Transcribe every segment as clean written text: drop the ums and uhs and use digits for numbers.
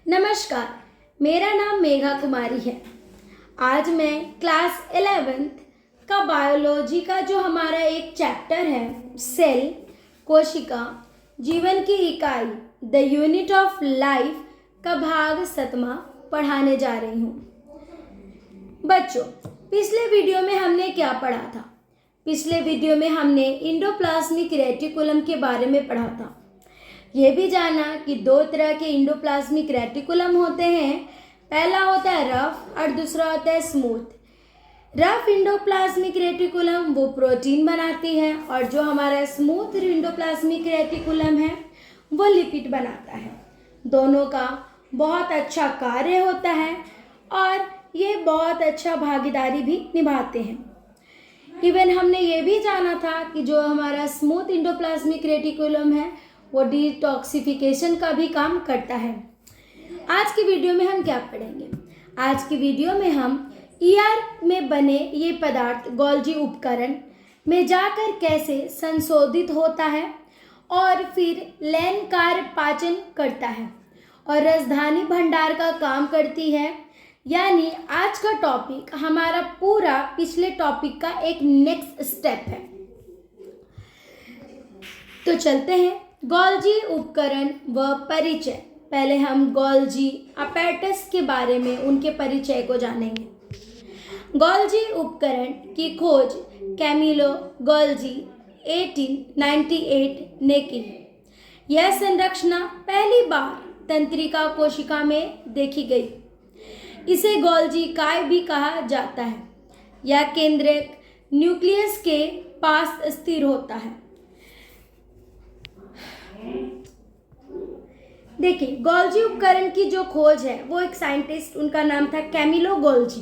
नमस्कार, मेरा नाम मेघा कुमारी है। आज मैं क्लास 11th का बायोलॉजी का जो हमारा एक चैप्टर है सेल, कोशिका, जीवन की इकाई, द यूनिट ऑफ लाइफ का भाग 7वां पढ़ाने जा रही हूँ। बच्चों, पिछले वीडियो में हमने क्या पढ़ा था? पिछले वीडियो में हमने इंडोप्लाज्मिक रेटिकुलम के बारे में पढ़ा था। ये भी जाना कि दो तरह के इंडोप्लाज्मिक रेटिकुलम होते हैं। पहला होता है रफ और दूसरा होता है स्मूथ। रफ इंडोप्लाज्मिक रेटिकुलम वो प्रोटीन बनाती है और जो हमारा स्मूथ इंडोप्लाज्मिक रेटिकुलम है वो लिपिड बनाता है। दोनों का बहुत अच्छा कार्य होता है और ये बहुत अच्छा भागीदारी भी निभाते हैं। इवन हमने ये भी जाना था कि जो हमारा स्मूथ इंडोप्लाज्मिक रेटिकुलम है वो डिटॉक्सिफिकेशन का भी काम करता है। आज की वीडियो में हम क्या पढ़ेंगे? आज की वीडियो में हम ईआर में बने ये पदार्थ गोल्जी उपकरण में जाकर कैसे संशोधित होता है और फिर लैन कार्य पाचन करता है और राजधानी भंडार का काम करती है। यानी आज का टॉपिक हमारा पूरा पिछले टॉपिक का एक नेक्स्ट स्टेप है। तो चलते हैं गोल्जी उपकरण व परिचय। पहले हम गोल्जी अपैरेटस के बारे में उनके परिचय को जानेंगे। गोल्जी उपकरण की खोज कैमिलो गोल्जी 1898 ने की। यह संरचना पहली बार तंत्रिका कोशिका में देखी गई। इसे गोल्जी काय भी कहा जाता है। यह केंद्रक न्यूक्लियस के पास स्थिर होता है। देखिए, गोल्जी उपकरण की जो खोज है वो एक साइंटिस्ट, उनका नाम था कैमिलो गोल्जी,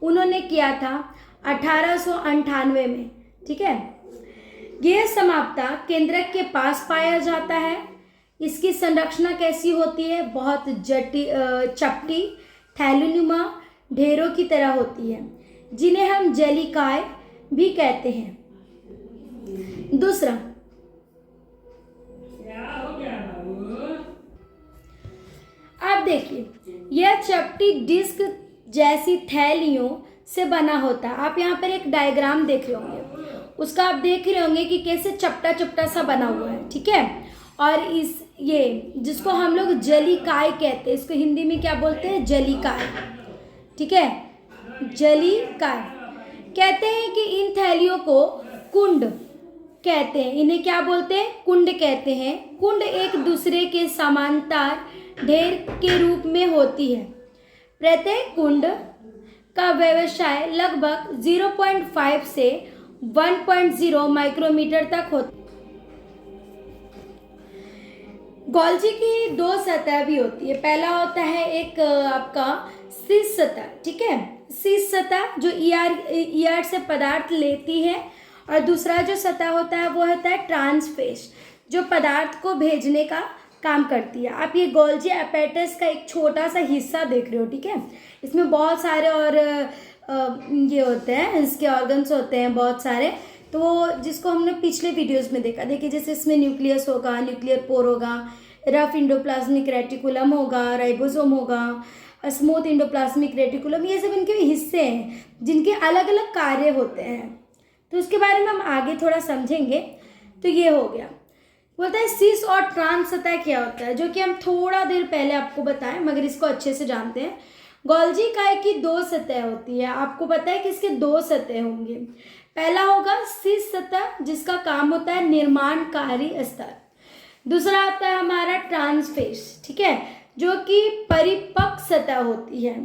उन्होंने किया था 1898 में। ठीक है, यह समाप्ता केंद्रक के पास पाया जाता है। इसकी संरचना कैसी होती है? बहुत चपटी थैलीनुमा ढेरों की तरह होती है, जिन्हें हम जेलिकाय भी कहते हैं। दूसरा, आप देखिए, यह चपटी डिस्क जैसी थैलियों से बना होता है। आप यहाँ पर एक डायग्राम देख रहे होंगे, उसका आप देख रहे होंगे कि कैसे चपटा चपटा सा बना हुआ है। ठीक है, और ये जिसको हम लोग जलिकाय कहते हैं, इसको हिंदी में क्या बोलते हैं? जलिकाय। ठीक है, जलिकाय कहते हैं कि इन थैलियों को कुंड कहते हैं। इन्हें क्या बोलते हैं? कुंड कहते हैं। कुंड एक दूसरे के समांतर ढेर के रूप में होती है। प्रत्येक कुंड का व्यवसाय लगभग 0.5 से 1.0 माइक्रोमीटर तक होता है। गोल्जी की दो सतह भी होती है। पहला होता है एक आपका शीर्ष सतह। ठीक है, शीर्ष सतह जो ईआर से पदार्थ लेती है, और दूसरा जो सतह होता है वो होता है ट्रांसफेस, जो पदार्थ को भेजने का काम करती है। आप ये गोल्जी अपैरेटस का एक छोटा सा हिस्सा देख रहे हो। ठीक है, इसमें बहुत सारे और ये होते हैं, इसके ऑर्गन्स होते हैं बहुत सारे, तो जिसको हमने पिछले वीडियोस में देखा। देखिए, जैसे इसमें न्यूक्लियस होगा, न्यूक्लियर पोर होगा, रफ इंडोप्लाज्मिक रेटिकुलम होगा, राइबोसोम होगा, स्मूथ इंडोप्लाज्मिक रेटिकुलम, ये सब इनके हिस्से हैं जिनके अलग अलग कार्य होते हैं। तो उसके बारे में हम आगे थोड़ा समझेंगे। तो ये हो गया, बोलता है शीर्ष और ट्रांस सतह क्या होता है, जो कि हम थोड़ा देर पहले आपको बताएं, मगर इसको अच्छे से जानते हैं। गोल्जी काय की दो सतह होती है। आपको पता है कि इसके दो सतह होंगे। पहला होगा शीर्ष सतह, जिसका काम होता है निर्माणकारी स्तर। दूसरा आता है हमारा ट्रांसफेस। ठीक है, जो कि परिपक्व सतह होती है,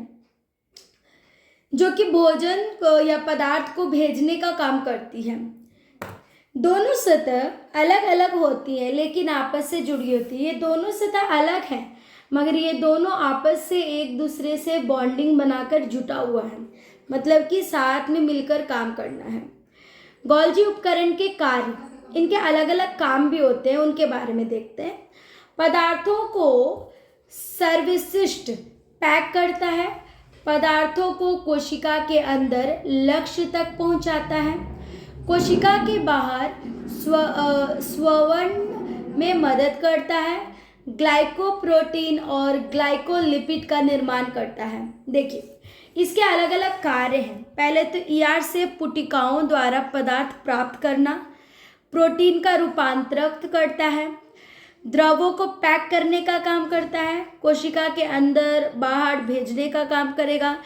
जो कि भोजन को या पदार्थ को भेजने का काम करती है। दोनों सतह अलग अलग होती है लेकिन आपस से जुड़ी होती है। ये दोनों सतह अलग हैं, मगर ये दोनों आपस से एक दूसरे से बॉन्डिंग बनाकर जुटा हुआ है, मतलब कि साथ में मिलकर काम करना है। गोल्जी उपकरण के कार्य, इनके अलग अलग काम भी होते हैं, उनके बारे में देखते हैं। पदार्थों को सर्वशिष्ट पैक करता है, पदार्थों को कोशिका के अंदर लक्ष्य तक पहुंचाता है, कोशिका के बाहर स्रवण में मदद करता है, ग्लाइकोप्रोटीन और ग्लाइकोलिपिड का निर्माण करता है। देखिए इसके अलग अलग कार्य हैं। पहले तो ईआर से पुटिकाओं द्वारा पदार्थ प्राप्त करना, प्रोटीन का रूपांतरित करता है, द्रवों को पैक करने का काम करता है, कोशिका के अंदर बाहर भेजने का काम करेगा,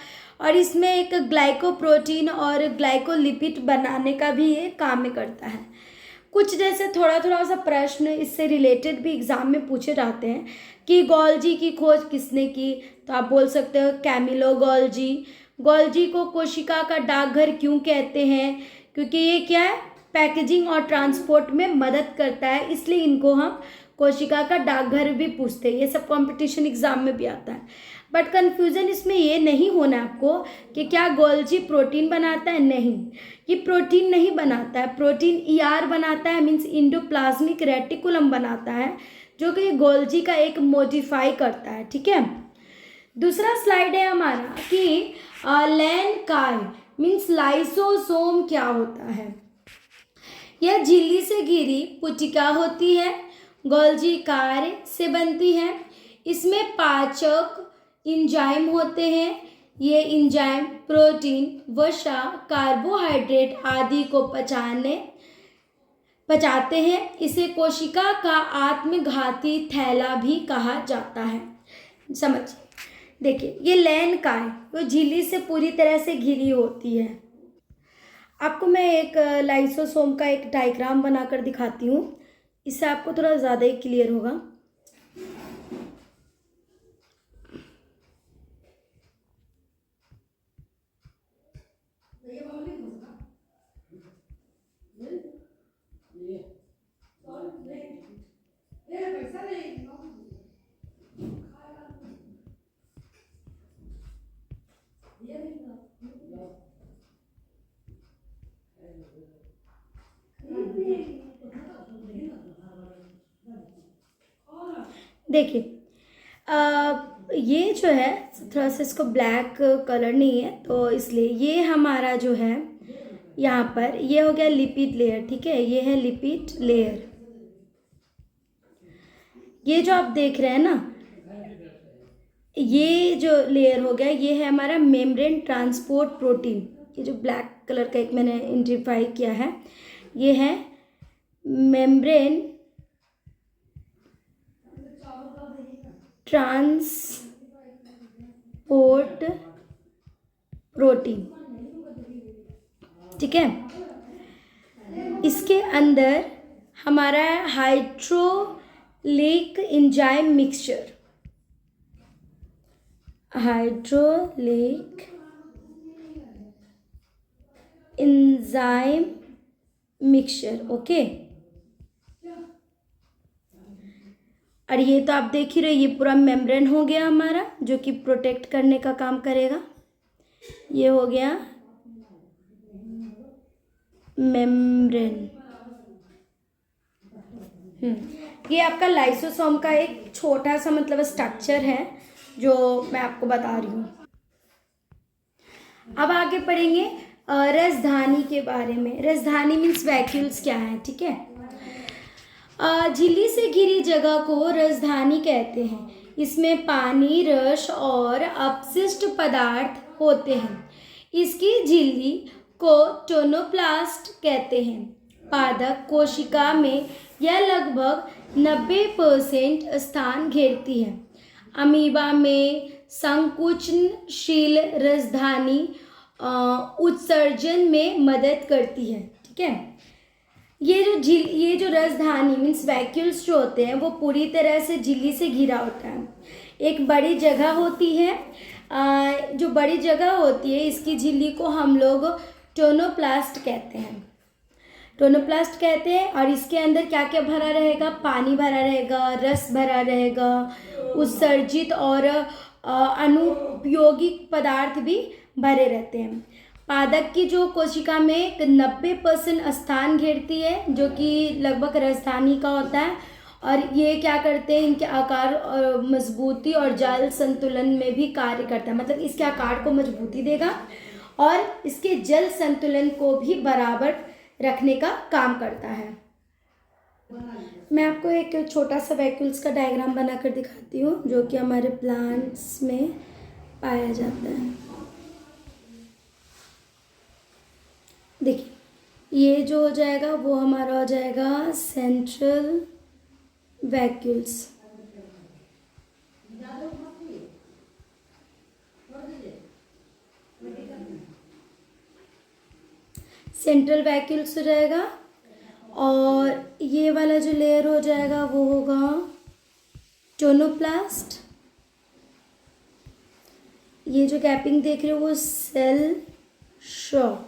और इसमें एक ग्लाइकोप्रोटीन और ग्लाइकोलिपिड बनाने का भी ये काम करता है। कुछ जैसे थोड़ा थोड़ा सा प्रश्न इससे रिलेटेड भी एग्जाम में पूछे जाते हैं कि गोल्जी की खोज किसने की, तो आप बोल सकते हो कैमिलो गोल्जी। गोल्जी को कोशिका का डाकघर क्यों कहते हैं, क्योंकि ये क्या है, पैकेजिंग और ट्रांसपोर्ट में मदद करता है, इसलिए इनको हम कोशिका का डाकघर भी पूछते हैं। ये सब कंपटीशन एग्जाम में भी आता है। बट कन्फ्यूज़न इसमें ये नहीं होना आपको कि क्या गोल्जी प्रोटीन बनाता है, नहीं, ये प्रोटीन नहीं बनाता है। प्रोटीन ईआर बनाता है, मीन्स इंडोप्लाज्मिक रेटिकुलम बनाता है, जो कि गोल्जी का एक मॉडिफाई करता है। ठीक है, दूसरा स्लाइड है हमारा कि लैन काय मीन्स लाइसोसोम क्या होता है। यह झिल्ली से घिरी पुटिका होती है, गोल्जी कार्य से बनती है। इसमें पाचक इंजाइम होते हैं। ये इंजाइम प्रोटीन, वसा, कार्बोहाइड्रेट आदि को पचाते हैं। इसे कोशिका का आत्मघाती थैला भी कहा जाता है। समझिए, देखिए ये लैन काय वो झिल्ली से पूरी तरह से घिरी होती है। आपको मैं एक लाइसोसोम का एक डायग्राम बनाकर दिखाती हूँ, इससे आपको थोड़ा ज़्यादा ही क्लियर होगा। देखिए ये जो है थोड़ा सा इसको ब्लैक कलर नहीं है, तो इसलिए ये हमारा जो है यहाँ पर ये हो गया लिपिड लेयर। ठीक है, ये है लिपिड लेयर। ये जो आप देख रहे हैं ना, ये जो लेयर हो गया, ये है हमारा मेम्ब्रेन ट्रांसपोर्ट प्रोटीन। ये जो ब्लैक कलर का एक मैंने आइडेंटिफाई किया है, ये है मेम्ब्रेन ट्रांसपोर्ट प्रोटीन। ठीक है, इसके अंदर हमारा hydraulic enzyme mixture, hydraulic enzyme mixture. Okay, और ये तो आप देख ही रहे, ये पूरा मेम्ब्रेन हो गया हमारा, जो कि प्रोटेक्ट करने का काम करेगा। ये हो गया मेम्ब्रेन। ये आपका लाइसोसोम का एक छोटा सा मतलब स्ट्रक्चर है जो मैं आपको बता रही हूँ। अब आगे पढ़ेंगे रसधानी के बारे में। रसधानी मीन्स वैक्यूल्स क्या है। ठीक है, झिल्ली से घिरी जगह को रसधानी कहते हैं। इसमें पानी, रस और अपशिष्ट पदार्थ होते हैं। इसकी झिल्ली को टोनोप्लास्ट कहते हैं। पादप कोशिका में यह लगभग 90% स्थान घेरती है। अमीबा में संकुचनशील रसधानी उत्सर्जन में मदद करती है। ठीक है, ये जो रसधानी मीन्स वैक्यूल्स जो होते हैं वो पूरी तरह से झिल्ली से घिरा होता है। एक बड़ी जगह होती है, जो बड़ी जगह होती है इसकी झिल्ली को हम लोग टोनोप्लास्ट कहते हैं। टोनोप्लास्ट कहते हैं, और इसके अंदर क्या क्या भरा रहेगा, पानी भरा रहेगा, रस भरा रहेगा, उत्सर्जित और अनुपयोगी पदार्थ भी भरे रहते हैं। पादप की जो कोशिका में 90% स्थान घेरती है, जो कि लगभग रसधानी का होता है, और ये क्या करते हैं, इनके आकार और मजबूती और जल संतुलन में भी कार्य करता है। मतलब इसके आकार को मजबूती देगा और इसके जल संतुलन को भी बराबर रखने का काम करता है। मैं आपको एक छोटा सा वैक्यूल्स का डायग्राम बनाकर दिखाती हूँ जो कि हमारे प्लांट्स में पाया जाता है। देखिए ये जो हो जाएगा वो हमारा हो जाएगा सेंट्रल वैक्यूल्स। सेंट्रल वैक्यूल्स हो जाएगा और ये वाला जो लेयर हो जाएगा वो होगा टोनोप्लास्ट। ये जो गैपिंग देख रहे हो वो सेल शॉप।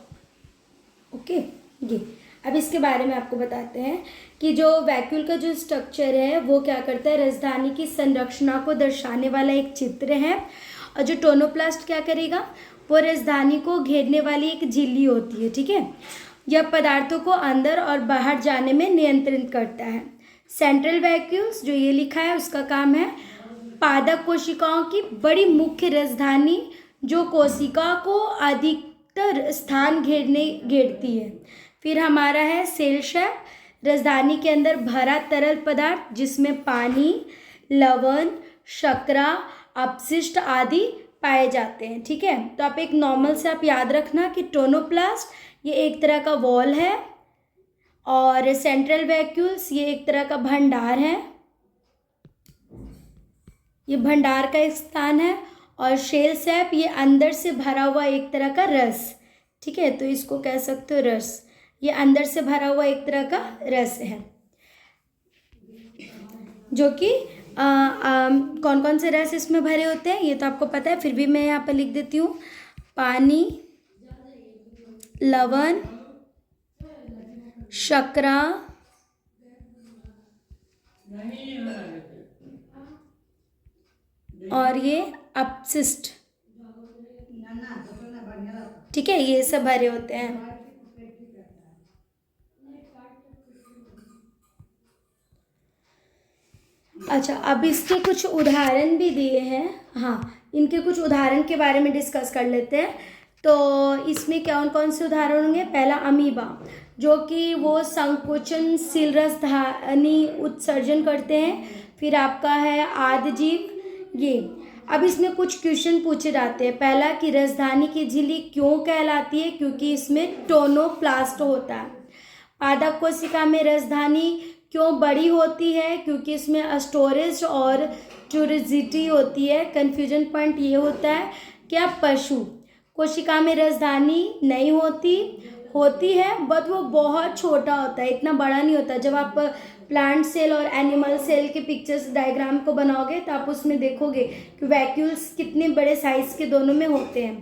ओके ये अब इसके बारे में आपको बताते हैं कि जो वैक्यूल का जो स्ट्रक्चर है वो क्या करता है, राजधानी की संरचना को दर्शाने वाला एक चित्र है। और जो टोनोप्लास्ट क्या करेगा, वो राजधानी को घेरने वाली एक झिल्ली होती है, ठीक है। यह पदार्थों को अंदर और बाहर जाने में नियंत्रित करता है। सेंट्रल वैक्यूल्स जो ये लिखा है उसका काम है पादप कोशिकाओं की बड़ी मुख्य राजधानी जो कोशिका को अधिकतर स्थान घेरती है। फिर हमारा है सेल शेप, राजधानी के अंदर भरा तरल पदार्थ जिसमें पानी, लवण, शर्करा, अपशिष्ट आदि पाए जाते हैं, ठीक है। तो आप एक नॉर्मल से आप याद रखना कि टोनोप्लास्ट ये एक तरह का वॉल है और सेंट्रल वैक्यूल्स ये एक तरह का भंडार है, ये भंडार का एक स्थान है। और शेल शेप ये अंदर से भरा हुआ एक तरह का रस, ठीक है, तो इसको कह सकते हो रस। ये अंदर से भरा हुआ एक तरह का रस है जो कि कौन कौन से रस इसमें भरे होते हैं ये तो आपको पता है, फिर भी मैं यहाँ पर लिख देती हूँ। पानी, लवण, शर्करा, और ये अपशिष्ट, ठीक है, ये सब भरे होते हैं। अच्छा, अब इसके कुछ उदाहरण भी दिए हैं। हाँ, इनके कुछ उदाहरण के बारे में डिस्कस कर लेते हैं। तो इसमें कौन कौन से उदाहरण होंगे। पहला अमीबा जो कि वो संकुचनशील राजधानी उत्सर्जन करते हैं। फिर आपका है आदिजीव। ये अब इसमें कुछ क्वेश्चन पूछे जाते हैं। पहला कि राजधानी की झिल्ली क्यों कहलाती है, क्योंकि इसमें टोनोप्लास्ट होता है। पादप कोशिका में राजधानी क्यों बड़ी होती है, क्योंकि इसमें स्टोरेज और ट्यूरिजिटी होती है। कन्फ्यूजन पॉइंट ये होता है क्या पशु कोशिका में राजधानी नहीं होती है बट वो बहुत छोटा होता है, इतना बड़ा नहीं होता। जब आप प्लांट सेल और एनिमल सेल के पिक्चर्स डायग्राम को बनाओगे तो आप उसमें देखोगे कि वैक्यूल्स कितने बड़े साइज के दोनों में होते हैं।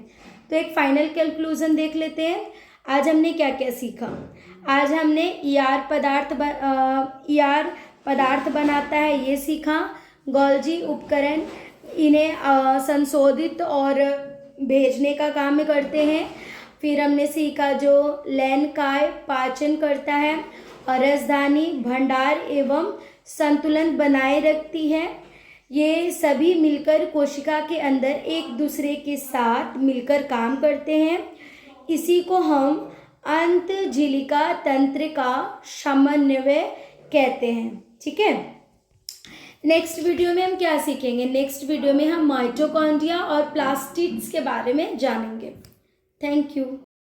तो एक फाइनल कंक्लूजन देख लेते हैं। आज हमने क्या क्या सीखा। आज हमने ईआर पदार्थ बनाता है ये सीखा। गोल्जी उपकरण इन्हें संशोधित और भेजने का काम करते हैं। फिर हमने सीखा जो लैनकाय पाचन करता है और राजधानी भंडार एवं संतुलन बनाए रखती है। ये सभी मिलकर कोशिका के अंदर एक दूसरे के साथ मिलकर काम करते हैं। इसी को हम अंतःझिलिका तंत्र का समन्वय कहते हैं, ठीक है। नेक्स्ट वीडियो में हम क्या सीखेंगे। नेक्स्ट वीडियो में हम माइटोकॉन्ड्रिया और प्लास्टिड्स के बारे में जानेंगे। Thank you.